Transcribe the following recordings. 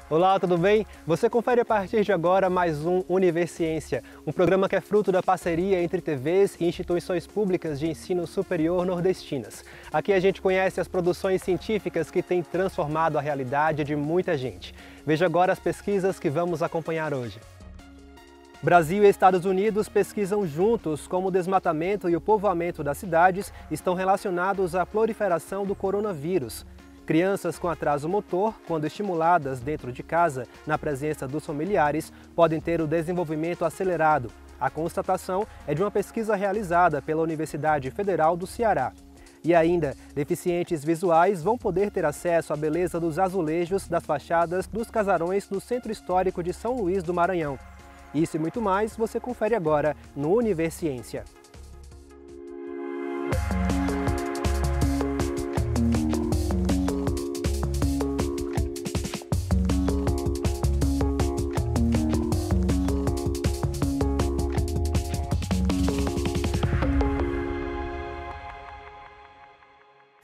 Olá, tudo bem? Você confere a partir de agora mais um Universiência, um programa que é fruto da parceria entre TVs e instituições públicas de ensino superior nordestinas. Aqui a gente conhece as produções científicas que têm transformado a realidade de muita gente. Veja agora as pesquisas que vamos acompanhar hoje. Brasil e Estados Unidos pesquisam juntos como o desmatamento e o povoamento das cidades estão relacionados à proliferação do coronavírus. Crianças com atraso motor, quando estimuladas dentro de casa, na presença dos familiares, podem ter o desenvolvimento acelerado. A constatação é de uma pesquisa realizada pela Universidade Federal do Ceará. E ainda, deficientes visuais vão poder ter acesso à beleza dos azulejos das fachadas dos casarões do Centro Histórico de São Luís do Maranhão. Isso e muito mais você confere agora no Universiência.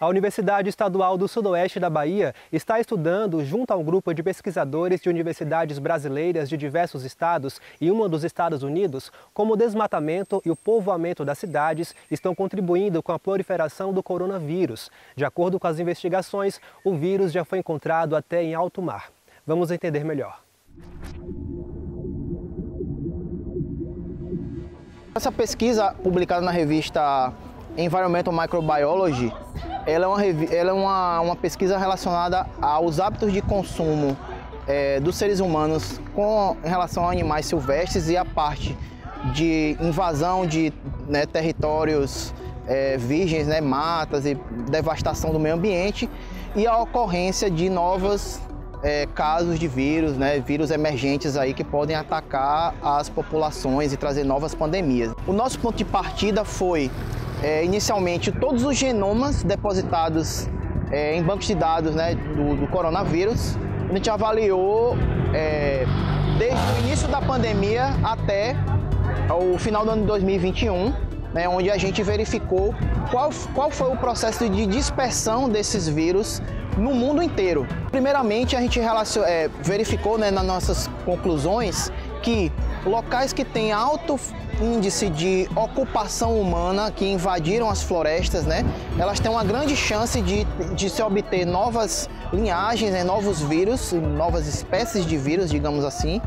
A Universidade Estadual do Sudoeste da Bahia está estudando, junto a um grupo de pesquisadores de universidades brasileiras de diversos estados e uma dos Estados Unidos, como o desmatamento e o povoamento das cidades estão contribuindo com a proliferação do coronavírus. De acordo com as investigações, o vírus já foi encontrado até em alto mar. Vamos entender melhor. Essa pesquisa publicada na revista Environmental Microbiology, ela é uma pesquisa relacionada aos hábitos de consumo dos seres humanos em relação a animais silvestres e a parte de invasão de territórios virgens, matas e devastação do meio ambiente e a ocorrência de novos casos de vírus, vírus emergentes aí que podem atacar as populações e trazer novas pandemias. O nosso ponto de partida foi inicialmente todos os genomas depositados em bancos de dados do coronavírus. A gente avaliou desde o início da pandemia até o final do ano de 2021, onde a gente verificou qual foi o processo de dispersão desses vírus no mundo inteiro. Primeiramente, a gente verificou nas nossas conclusões que locais que têm alto índice de ocupação humana, que invadiram as florestas, elas têm uma grande chance de se obter novas linhagens, novos vírus, novas espécies de vírus, digamos assim.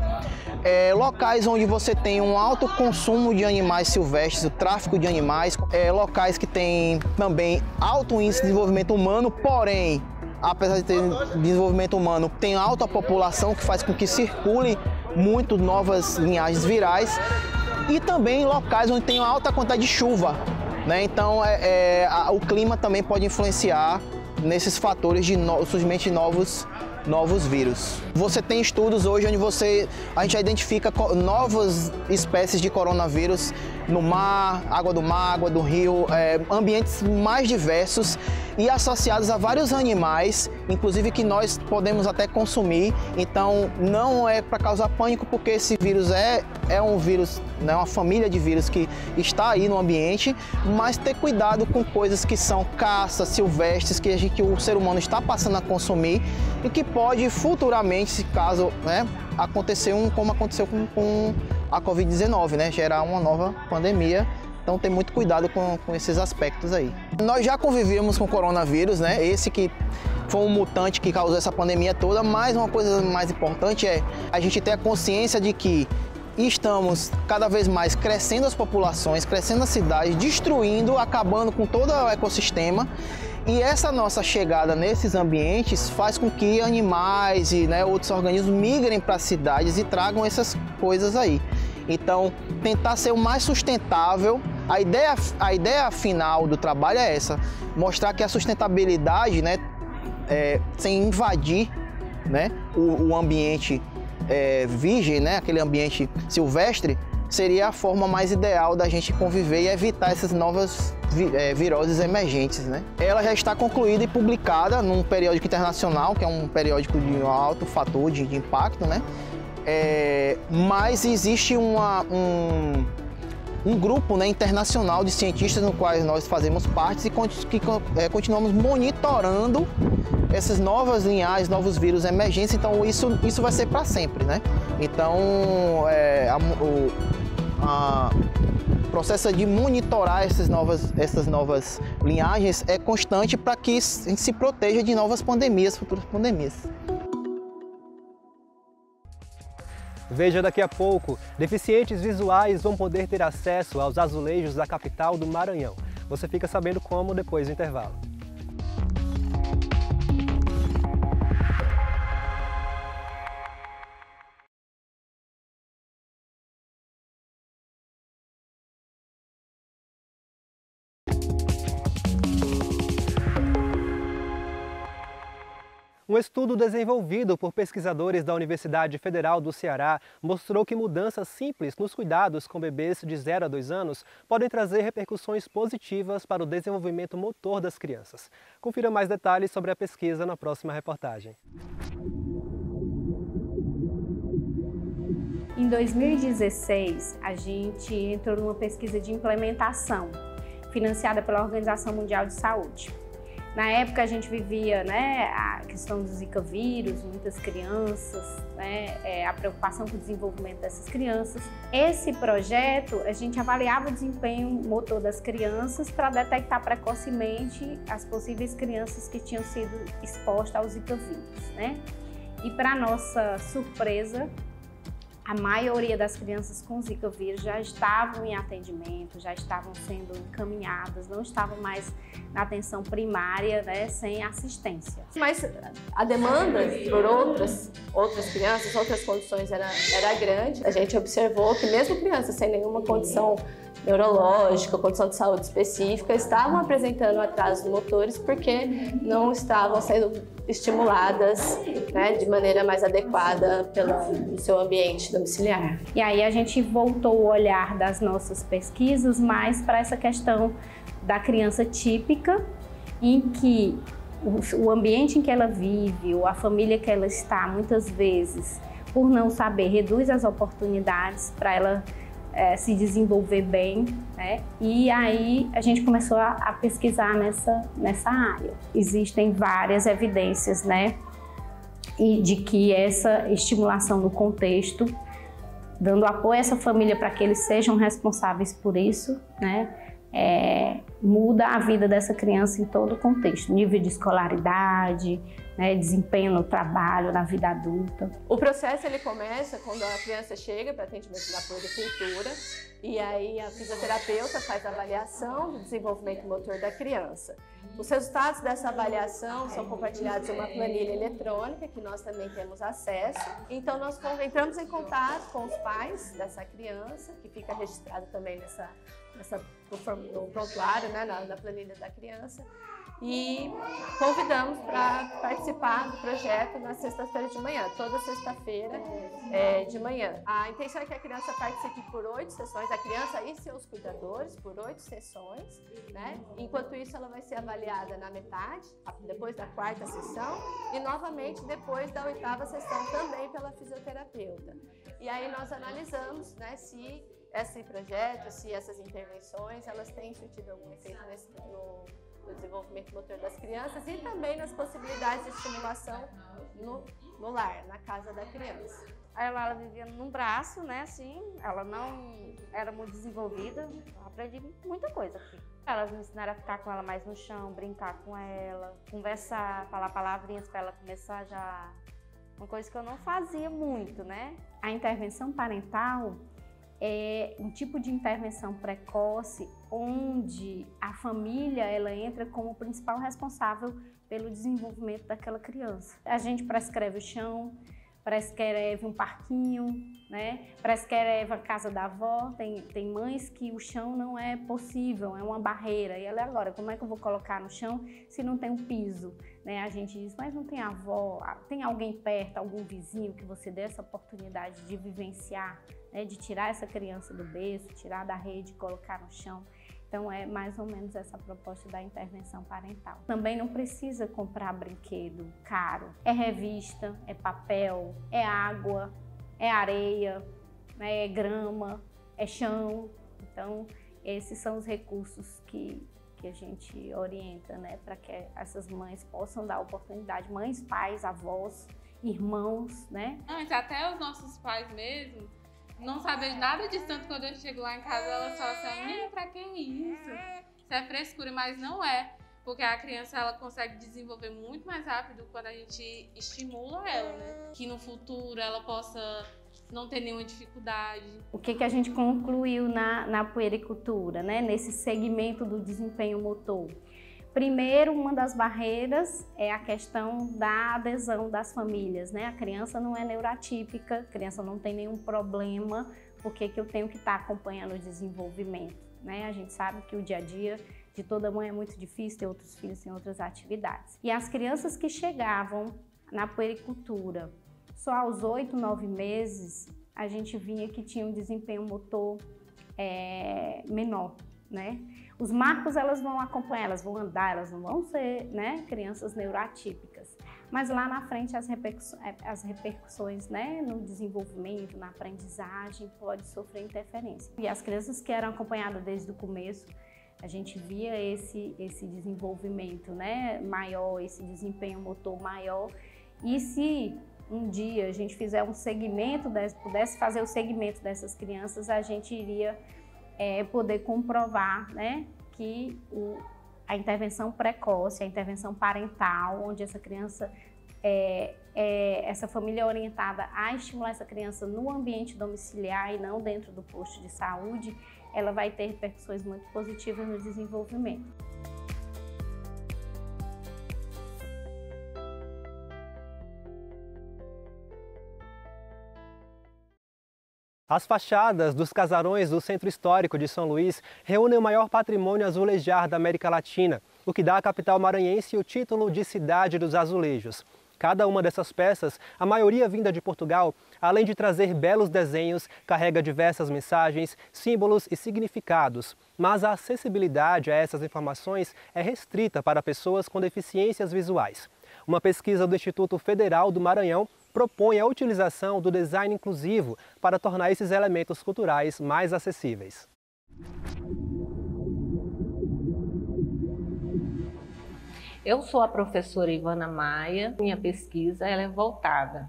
Locais onde você tem um alto consumo de animais silvestres, o tráfico de animais, locais que têm também alto índice de desenvolvimento humano, porém, apesar de ter desenvolvimento humano, tem alta população que faz com que circule muito novas linhagens virais e também locais onde tem alta quantidade de chuva, Então o clima também pode influenciar nesses fatores de surgimento de novos vírus. Você tem estudos hoje onde a gente identifica novas espécies de coronavírus no mar, água do rio, ambientes mais diversos e associados a vários animais, inclusive que nós podemos até consumir. Então não é para causar pânico, porque esse vírus é um vírus, uma família de vírus que está aí no ambiente, mas ter cuidado com coisas que são caças silvestres que o ser humano está passando a consumir e que pode futuramente, se caso acontecer como aconteceu com a Covid-19, gerar uma nova pandemia. Então tem muito cuidado com esses aspectos aí. Nós já convivíamos com o coronavírus, esse que foi um mutante que causou essa pandemia toda, mas uma coisa mais importante é a gente ter a consciência de que estamos cada vez mais crescendo as populações, crescendo as cidades, destruindo, acabando com todo o ecossistema. E essa nossa chegada nesses ambientes faz com que animais e outros organismos migrem para as cidades e tragam essas coisas aí. Então, tentar ser o mais sustentável, a ideia final do trabalho é essa, mostrar que a sustentabilidade, sem invadir o ambiente virgem, aquele ambiente silvestre, seria a forma mais ideal da gente conviver e evitar essas novas viroses emergentes. Ela já está concluída e publicada num periódico internacional, que é um periódico de alto fator de impacto, mas existe um grupo internacional de cientistas no qual nós fazemos parte e que continuamos monitorando essas novas linhagens, novos vírus emergentes, então isso vai ser para sempre, né? Então, o processo de monitorar essas novas linhagens é constante para que a gente se proteja de novas pandemias, futuras pandemias. Veja daqui a pouco, deficientes visuais vão poder ter acesso aos azulejos da capital do Maranhão. Você fica sabendo como depois do intervalo. Um estudo desenvolvido por pesquisadores da Universidade Federal do Ceará mostrou que mudanças simples nos cuidados com bebês de 0 a 2 anos podem trazer repercussões positivas para o desenvolvimento motor das crianças. Confira mais detalhes sobre a pesquisa na próxima reportagem. Em 2016, a gente entrou numa pesquisa de implementação, financiada pela Organização Mundial de Saúde. Na época a gente vivia, né, a questão do Zika vírus, muitas crianças, né, a preocupação com o desenvolvimento dessas crianças. Esse projeto, a gente avaliava o desempenho motor das crianças para detectar precocemente as possíveis crianças que tinham sido expostas ao Zika vírus, né? E para nossa surpresa, a maioria das crianças com Zika vírus já estavam em atendimento, já estavam sendo encaminhadas, não estavam mais na atenção primária, né, sem assistência. Mas a demanda por outras crianças, outras condições era grande. A gente observou que mesmo crianças sem nenhuma condição neurológica, condição de saúde específica, estavam apresentando atrasos motores porque não estavam sendo estimuladas, né, de maneira mais adequada pelo seu ambiente domiciliar. E aí a gente voltou o olhar das nossas pesquisas mais para essa questão da criança típica, em que o ambiente em que ela vive, ou a família que ela está, muitas vezes, por não saber, reduz as oportunidades para ela se desenvolver bem, né? E aí a gente começou a pesquisar nessa área. Existem várias evidências, né, e de que essa estimulação do contexto, dando apoio a essa família para que eles sejam responsáveis por isso, né, muda a vida dessa criança em todo o contexto, nível de escolaridade, né, desempenho no trabalho, na vida adulta. O processo ele começa quando a criança chega para atendimento da puericultura e aí a fisioterapeuta faz a avaliação do desenvolvimento motor da criança. Os resultados dessa avaliação são compartilhados em uma planilha eletrônica que nós também temos acesso. Então nós entramos em contato com os pais dessa criança, que fica registrado também no prontuário, né, na planilha da criança, e convidamos para participar do projeto na sexta-feira de manhã, toda sexta-feira de manhã. A intenção é que a criança participe por 8 sessões, a criança e seus cuidadores, por 8 sessões, né? Enquanto isso, ela vai ser avaliada na metade, depois da 4ª sessão, e novamente depois da 8ª sessão também pela fisioterapeuta. E aí nós analisamos, né, se esse projeto, se essas intervenções, elas têm surtido algum efeito no desenvolvimento motor das crianças e também nas possibilidades de estimulação no lar, na casa da criança. Ela vivia num braço, né, assim, ela não era muito desenvolvida, eu aprendi muita coisa aqui. Elas me ensinaram a ficar com ela mais no chão, brincar com ela, conversar, falar palavrinhas para ela começar já, uma coisa que eu não fazia muito, né. A intervenção parental é um tipo de intervenção precoce onde a família ela entra como principal responsável pelo desenvolvimento daquela criança. A gente prescreve o chão, prescreve um parquinho, né? Prescreve a casa da avó. Tem mães que o chão não é possível, é uma barreira. E ela agora, como é que eu vou colocar no chão se não tem um piso? Né? A gente diz, mas não tem avó, tem alguém perto, algum vizinho que você dê essa oportunidade de vivenciar, né? De tirar essa criança do berço, tirar da rede e colocar no chão. Então é mais ou menos essa proposta da intervenção parental. Também não precisa comprar brinquedo caro. É revista, é papel, é água, é areia, né? É grama, é chão. Então esses são os recursos que que a gente orienta, né, para que essas mães possam dar oportunidade, mães, pais, avós, irmãos, né? Antes, até os nossos pais mesmo não sabem nada disso, tanto quando eu chego lá em casa, elas falam assim, menina, pra que isso? Isso é frescura, mas não é. Porque a criança, ela consegue desenvolver muito mais rápido quando a gente estimula ela, né? Que no futuro ela possa não ter nenhuma dificuldade. O que a gente concluiu na puericultura, né? Nesse segmento do desempenho motor? Primeiro, uma das barreiras é a questão da adesão das famílias, né? A criança não é neuroatípica, a criança não tem nenhum problema, por que eu tenho que estar acompanhando o desenvolvimento, né? A gente sabe que o dia a dia de toda mãe é muito difícil, ter outros filhos em outras atividades. E as crianças que chegavam na puericultura só aos 8, 9 meses, a gente via que tinha um desempenho motor menor, né? Os marcos elas vão acompanhar, elas vão andar, elas não vão ser, né, crianças neuroatípicas. Mas lá na frente as repercussões, né, no desenvolvimento, na aprendizagem, pode sofrer interferência. E as crianças que eram acompanhadas desde o começo, a gente via esse desenvolvimento, né, maior, esse desempenho motor maior. E se um dia a gente fizer um segmento, pudesse fazer o segmento dessas crianças, a gente iria poder comprovar, né, que a intervenção precoce, a intervenção parental, onde essa criança, essa família é orientada a estimular essa criança no ambiente domiciliar e não dentro do posto de saúde, ela vai ter repercussões muito positivas no desenvolvimento. As fachadas dos casarões do Centro Histórico de São Luís reúnem o maior patrimônio azulejar da América Latina, o que dá à capital maranhense o título de Cidade dos Azulejos. Cada uma dessas peças, a maioria vinda de Portugal, além de trazer belos desenhos, carrega diversas mensagens, símbolos e significados. Mas a acessibilidade a essas informações é restrita para pessoas com deficiências visuais. Uma pesquisa do Instituto Federal do Maranhão propõe a utilização do design inclusivo para tornar esses elementos culturais mais acessíveis. Eu sou a professora Ivana Maia. Minha pesquisa ela é voltada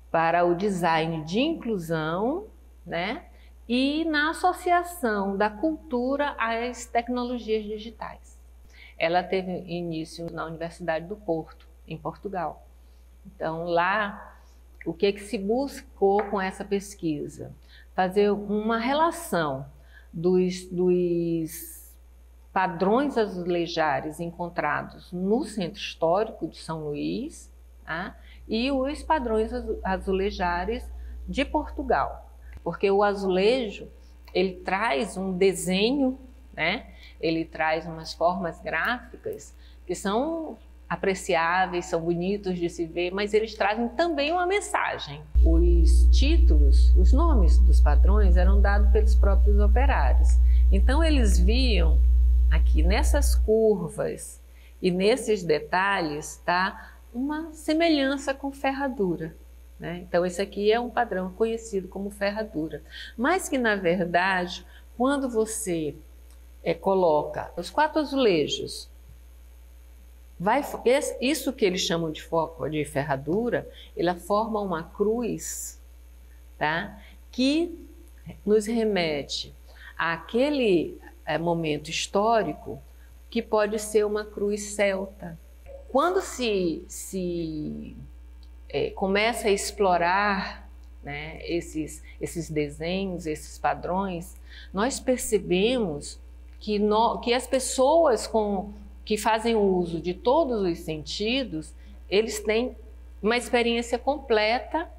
para o design de inclusão, né? E na associação da cultura às tecnologias digitais. Ela teve início na Universidade do Porto, em Portugal. Então, lá, o que se buscou com essa pesquisa? Fazer uma relação dos padrões azulejares encontrados no Centro Histórico de São Luís, tá? E os padrões azulejares de Portugal. Porque o azulejo, ele traz um desenho, né? Ele traz umas formas gráficas que são apreciáveis, são bonitos de se ver, mas eles trazem também uma mensagem. Os títulos, os nomes dos padrões eram dados pelos próprios operários. Então eles viam aqui nessas curvas e nesses detalhes, tá, uma semelhança com ferradura, né? Então esse aqui é um padrão conhecido como ferradura, mas que na verdade, quando você coloca os 4 azulejos, isso que eles chamam de ferradura, ela forma uma cruz, tá? Que nos remete àquele momento histórico que pode ser uma cruz celta. Quando se começa a explorar, né, esses desenhos, esses padrões, nós percebemos que as pessoas que fazem uso de todos os sentidos, eles têm uma experiência completa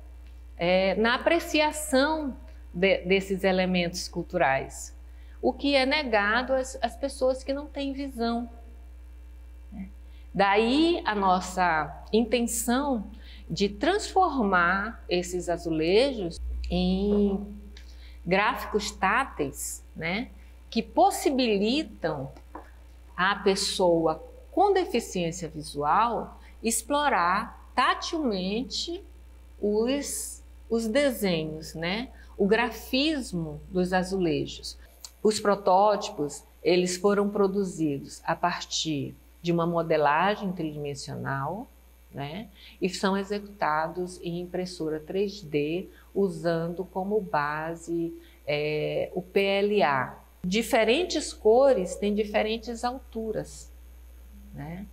na apreciação desses elementos culturais, o que é negado às pessoas que não têm visão. Daí a nossa intenção de transformar esses azulejos em gráficos táteis, né, que possibilitam a pessoa com deficiência visual explorar tatilmente os desenhos, né? O grafismo dos azulejos. Os protótipos, eles foram produzidos a partir de uma modelagem tridimensional, né? E são executados em impressora 3D, usando como base o PLA. Diferentes cores têm diferentes alturas, né?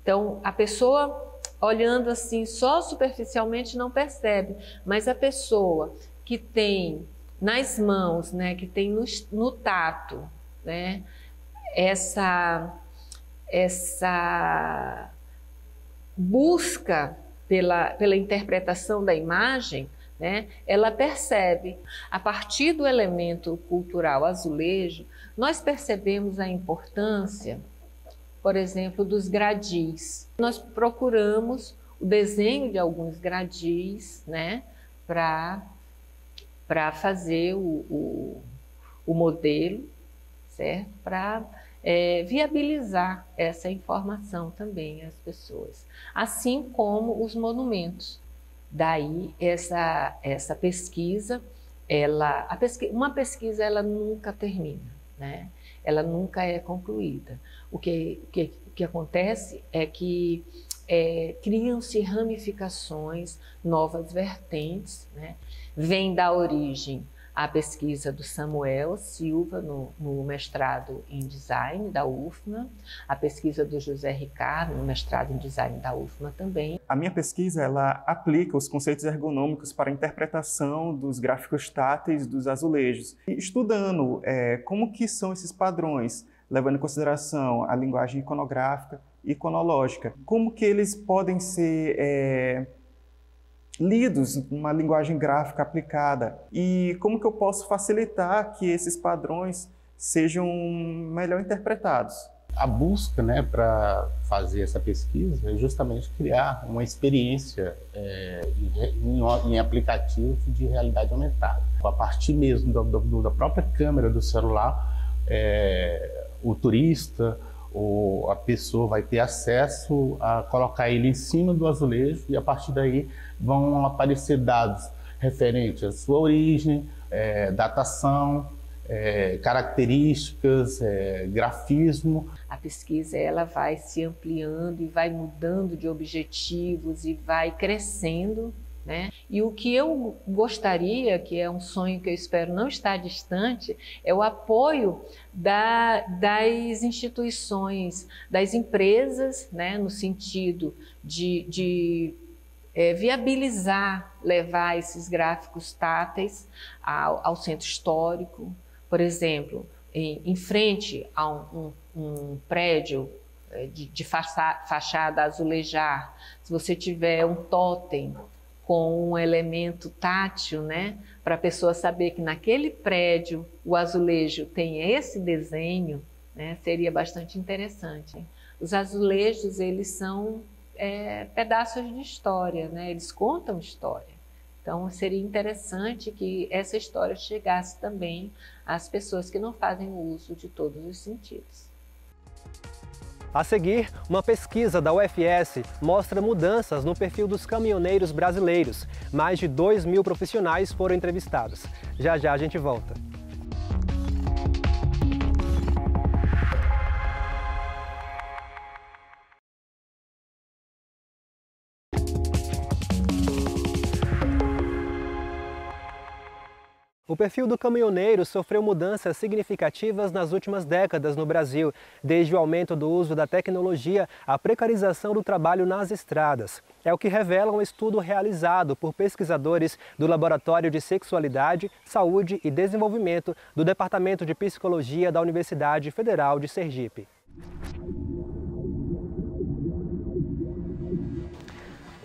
Então, a pessoa olhando assim só superficialmente não percebe, mas a pessoa que tem nas mãos, né, que tem no tato, né, essa busca pela interpretação da imagem, né, ela percebe. A partir do elemento cultural azulejo, nós percebemos a importância, por exemplo, dos gradis. Nós procuramos o desenho de alguns gradis, né, para fazer o modelo, certo? Para viabilizar essa informação também às pessoas, assim como os monumentos. Daí essa pesquisa, uma pesquisa ela nunca termina, né? Ela nunca é concluída. O que acontece é que criam-se ramificações, novas vertentes, né? Vem da origem a pesquisa do Samuel Silva no mestrado em design da UFMA, a pesquisa do José Ricardo no mestrado em design da UFMA também. A minha pesquisa ela aplica os conceitos ergonômicos para a interpretação dos gráficos táteis dos azulejos, estudando como que são esses padrões, levando em consideração a linguagem iconográfica e iconológica, como que eles podem ser lidos numa linguagem gráfica aplicada e como que eu posso facilitar que esses padrões sejam melhor interpretados. A busca, né, para fazer essa pesquisa é justamente criar uma experiência em aplicativos de realidade aumentada. A partir mesmo da própria câmera do celular, o turista ou a pessoa vai ter acesso a colocar ele em cima do azulejo e a partir daí vão aparecer dados referentes à sua origem, datação, características, grafismo. A pesquisa ela vai se ampliando e vai mudando de objetivos e vai crescendo, né? E o que eu gostaria, que é um sonho que eu espero não estar distante, é o apoio das instituições, das empresas, né? No sentido de viabilizar, levar esses gráficos táteis ao centro histórico. Por exemplo, em frente a um prédio de fachada azulejar, se você tiver um tótem com um elemento tátil, né, para a pessoa saber que naquele prédio o azulejo tem esse desenho, né, seria bastante interessante. Os azulejos, eles são pedaços de história, né, eles contam história. Então, seria interessante que essa história chegasse também às pessoas que não fazem uso de todos os sentidos. A seguir, uma pesquisa da UFS mostra mudanças no perfil dos caminhoneiros brasileiros. Mais de 2.000 profissionais foram entrevistados. Já já a gente volta. O perfil do caminhoneiro sofreu mudanças significativas nas últimas décadas no Brasil, desde o aumento do uso da tecnologia à precarização do trabalho nas estradas. É o que revela um estudo realizado por pesquisadores do Laboratório de Sexualidade, Saúde e Desenvolvimento do Departamento de Psicologia da Universidade Federal de Sergipe.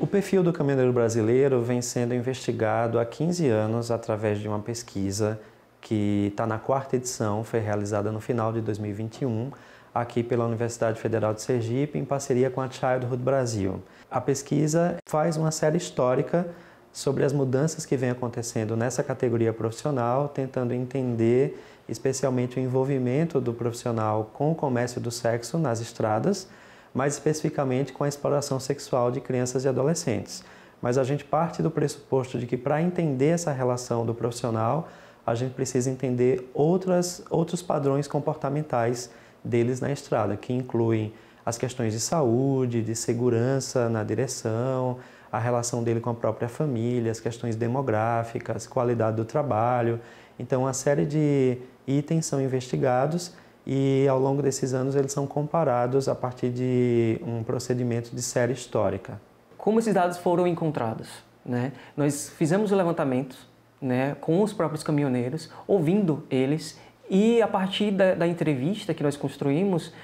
O perfil do caminhoneiro brasileiro vem sendo investigado há 15 anos através de uma pesquisa que está na 4ª edição, foi realizada no final de 2021, aqui pela Universidade Federal de Sergipe, em parceria com a Childhood Brasil. A pesquisa faz uma série histórica sobre as mudanças que vêm acontecendo nessa categoria profissional, tentando entender especialmente o envolvimento do profissional com o comércio do sexo nas estradas, mais especificamente com a exploração sexual de crianças e adolescentes. Mas a gente parte do pressuposto de que para entender essa relação do profissional, a gente precisa entender outros padrões comportamentais deles na estrada, que incluem as questões de saúde, de segurança na direção, a relação dele com a própria família, as questões demográficas, qualidade do trabalho. Então, uma série de itens são investigados e, ao longo desses anos, eles são comparados a partir de um procedimento de série histórica. Como esses dados foram encontrados, né? Nós fizemos o levantamento, né, com os próprios caminhoneiros, ouvindo eles, e a partir da entrevista que nós construímos,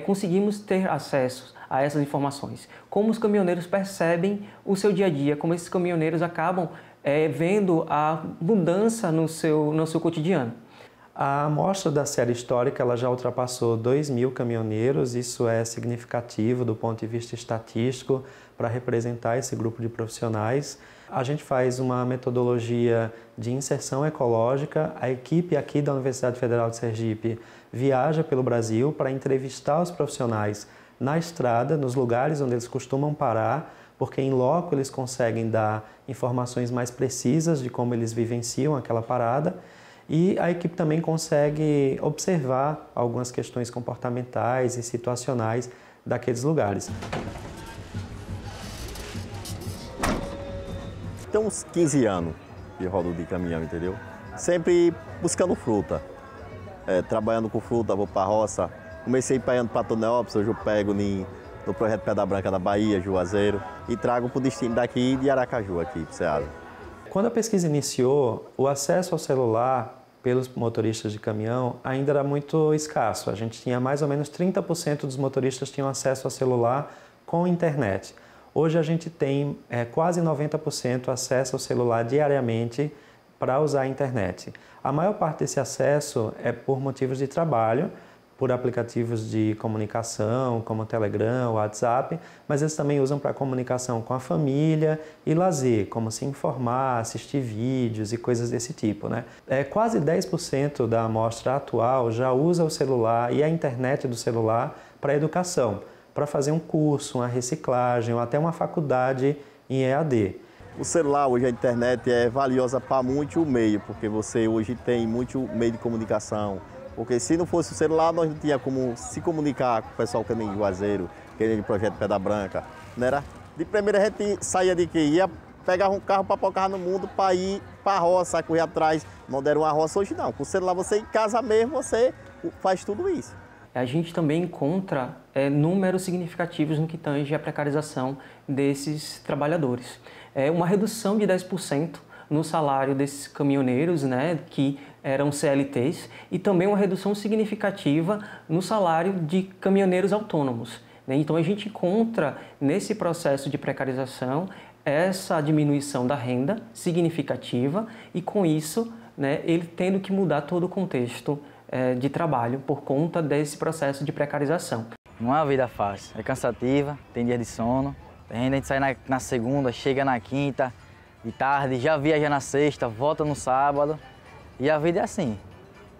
conseguimos ter acesso a essas informações. Como os caminhoneiros percebem o seu dia a dia, como esses caminhoneiros acabam vendo a mudança no seu cotidiano. A amostra da série histórica ela já ultrapassou 2.000 caminhoneiros, isso é significativo do ponto de vista estatístico para representar esse grupo de profissionais. A gente faz uma metodologia de inserção ecológica. A equipe aqui da Universidade Federal de Sergipe viaja pelo Brasil para entrevistar os profissionais na estrada, nos lugares onde eles costumam parar, porque em loco eles conseguem dar informações mais precisas de como eles vivenciam aquela parada. E a equipe também consegue observar algumas questões comportamentais e situacionais daqueles lugares. Tem uns 15 anos de rodo de caminhão, entendeu? Sempre buscando fruta. Trabalhando com fruta, vou para a roça. Comecei pegando para Tonelópolis, hoje eu pego no projeto Pedra Branca da Bahia, Juazeiro, e trago para o destino daqui de Aracaju, aqui para o Ceará. Quando a pesquisa iniciou, o acesso ao celular pelos motoristas de caminhão ainda era muito escasso. A gente tinha mais ou menos 30% dos motoristas tinham acesso ao celular com internet. Hoje a gente tem quase 90% acesso ao celular diariamente para usar a internet. A maior parte desse acesso é por motivos de trabalho, por aplicativos de comunicação, como o Telegram, o WhatsApp, mas eles também usam para comunicação com a família e lazer, como se informar, assistir vídeos e coisas desse tipo, né? Quase 10% da amostra atual já usa o celular e a internet do celular para educação, para fazer um curso, uma reciclagem ou até uma faculdade em EAD. O celular, hoje a internet é valiosa para muito meio, porque você hoje tem muito meio de comunicação. Porque se não fosse o celular, nós não tínhamos como se comunicar com o pessoal que nem Juazeiro, que nem o projeto Pedra Branca. Não era? De primeira a gente saía de que ia pegar um carro para pôr no mundo para ir para a roça, correr atrás. Não deram uma roça hoje não. Com o celular você em casa mesmo, você faz tudo isso. A gente também encontra números significativos no que tange à precarização desses trabalhadores. Uma redução de 10% no salário desses caminhoneiros, né, que eram CLTs, e também uma redução significativa no salário de caminhoneiros autônomos, né? Então a gente encontra nesse processo de precarização essa diminuição da renda significativa e com isso, né, ele tendo que mudar todo o contexto de trabalho por conta desse processo de precarização. Não é uma vida fácil, é cansativa, tem dia de sono, a gente sai na segunda, chega na quinta, de tarde, já viaja na sexta, volta no sábado e a vida é assim.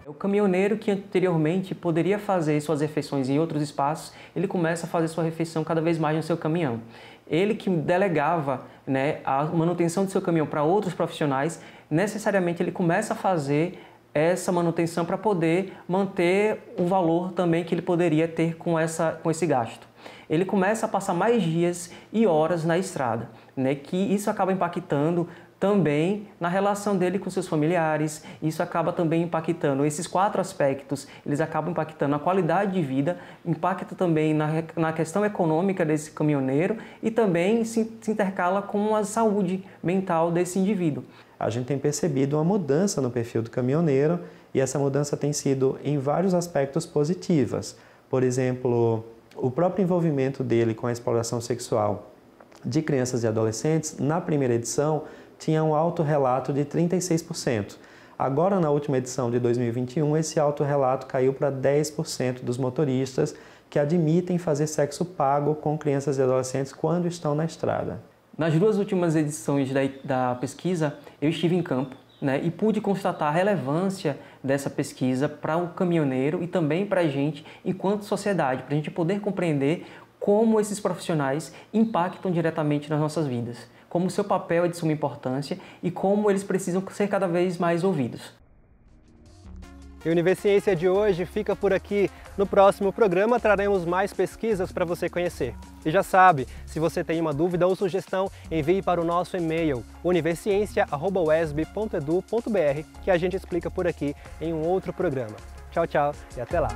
O caminhoneiro que anteriormente poderia fazer suas refeições em outros espaços, ele começa a fazer sua refeição cada vez mais no seu caminhão. Ele que delegava, né, a manutenção do seu caminhão para outros profissionais, necessariamente ele começa a fazer essa manutenção para poder manter o valor também que ele poderia ter com esse gasto. Ele começa a passar mais dias e horas na estrada, né, que isso acaba impactando também na relação dele com seus familiares, isso acaba também impactando, esses 4 aspectos, eles acabam impactando a qualidade de vida, impacta também na questão econômica desse caminhoneiro e também se intercala com a saúde mental desse indivíduo. A gente tem percebido uma mudança no perfil do caminhoneiro e essa mudança tem sido em vários aspectos positivas. Por exemplo, o próprio envolvimento dele com a exploração sexual de crianças e adolescentes, na primeira edição, tinha um autorrelato de 36%. Agora, na última edição de 2021, esse autorrelato caiu para 10% dos motoristas que admitem fazer sexo pago com crianças e adolescentes quando estão na estrada. Nas 2 últimas edições da pesquisa, eu estive em campo, né, e pude constatar a relevância dessa pesquisa para o caminhoneiro e também para a gente enquanto sociedade, para a gente poder compreender como esses profissionais impactam diretamente nas nossas vidas, como o seu papel é de suma importância e como eles precisam ser cada vez mais ouvidos. E o Univerciência de hoje fica por aqui. No próximo programa traremos mais pesquisas para você conhecer. E já sabe, se você tem uma dúvida ou sugestão, envie para o nosso e-mail universiencia@uesb.edu.br que a gente explica por aqui em um outro programa. Tchau, tchau e até lá!